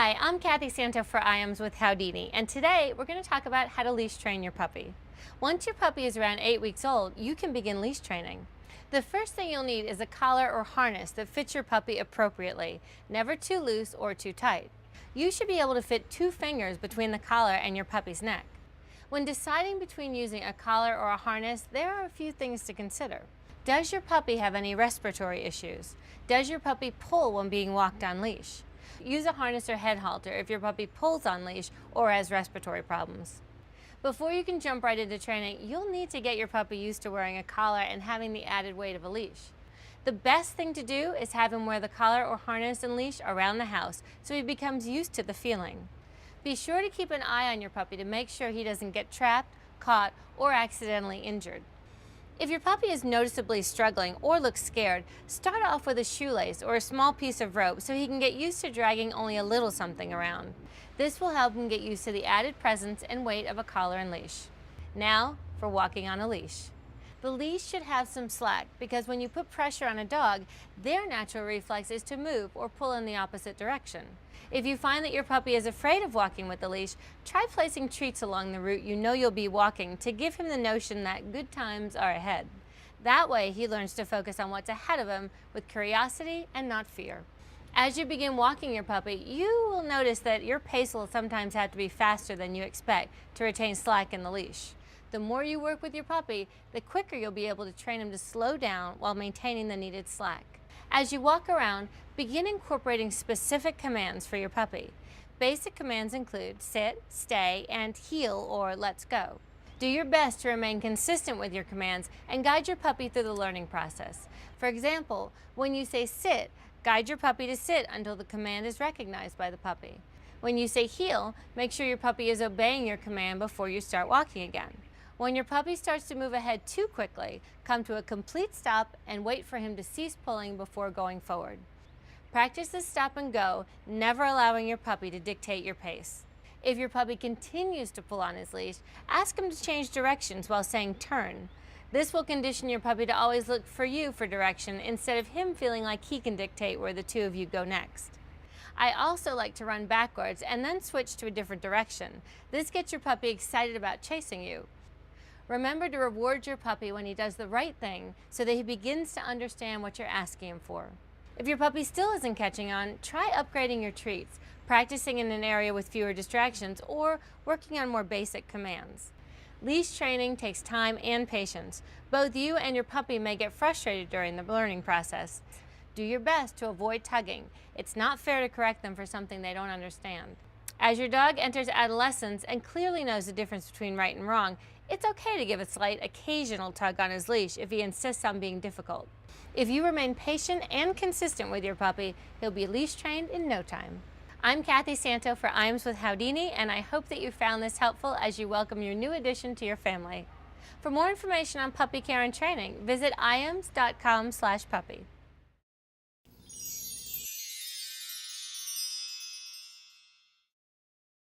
Hi, I'm Kathy Santo for IAMS with Howdini, and today we're going to talk about how to leash train your puppy. Once your puppy is around 8 weeks old, you can begin leash training. The first thing you'll need is a collar or harness that fits your puppy appropriately, never too loose or too tight. You should be able to fit 2 fingers between the collar and your puppy's neck. When deciding between using a collar or a harness, there are a few things to consider. Does your puppy have any respiratory issues? Does your puppy pull when being walked on leash? Use a harness or head halter if your puppy pulls on leash or has respiratory problems. Before you can jump right into training, you'll need to get your puppy used to wearing a collar and having the added weight of a leash. The best thing to do is have him wear the collar or harness and leash around the house so he becomes used to the feeling. Be sure to keep an eye on your puppy to make sure he doesn't get trapped, caught, or accidentally injured. If your puppy is noticeably struggling or looks scared, start off with a shoelace or a small piece of rope so he can get used to dragging only a little something around. This will help him get used to the added presence and weight of a collar and leash. Now for walking on a leash. The leash should have some slack because when you put pressure on a dog, their natural reflex is to move or pull in the opposite direction. If you find that your puppy is afraid of walking with the leash, try placing treats along the route you know you'll be walking to give him the notion that good times are ahead. That way he learns to focus on what's ahead of him with curiosity and not fear. As you begin walking your puppy, you will notice that your pace will sometimes have to be faster than you expect to retain slack in the leash. The more you work with your puppy, the quicker you'll be able to train him to slow down while maintaining the needed slack. As you walk around, begin incorporating specific commands for your puppy. Basic commands include sit, stay, and heel or let's go. Do your best to remain consistent with your commands and guide your puppy through the learning process. For example, when you say sit, guide your puppy to sit until the command is recognized by the puppy. When you say heel, make sure your puppy is obeying your command before you start walking again. When your puppy starts to move ahead too quickly, come to a complete stop and wait for him to cease pulling before going forward. Practice this stop and go, never allowing your puppy to dictate your pace. If your puppy continues to pull on his leash, ask him to change directions while saying turn. This will condition your puppy to always look for you for direction instead of him feeling like he can dictate where the two of you go next. I also like to run backwards and then switch to a different direction. This gets your puppy excited about chasing you. Remember to reward your puppy when he does the right thing so that he begins to understand what you're asking him for. If your puppy still isn't catching on, try upgrading your treats, practicing in an area with fewer distractions, or working on more basic commands. Leash training takes time and patience. Both you and your puppy may get frustrated during the learning process. Do your best to avoid tugging. It's not fair to correct them for something they don't understand. As your dog enters adolescence and clearly knows the difference between right and wrong, it's okay to give a slight occasional tug on his leash if he insists on being difficult. If you remain patient and consistent with your puppy, he'll be leash trained in no time. I'm Kathy Santo for IAMS with Howdini, and I hope that you found this helpful as you welcome your new addition to your family. For more information on puppy care and training, visit iams.com/puppy.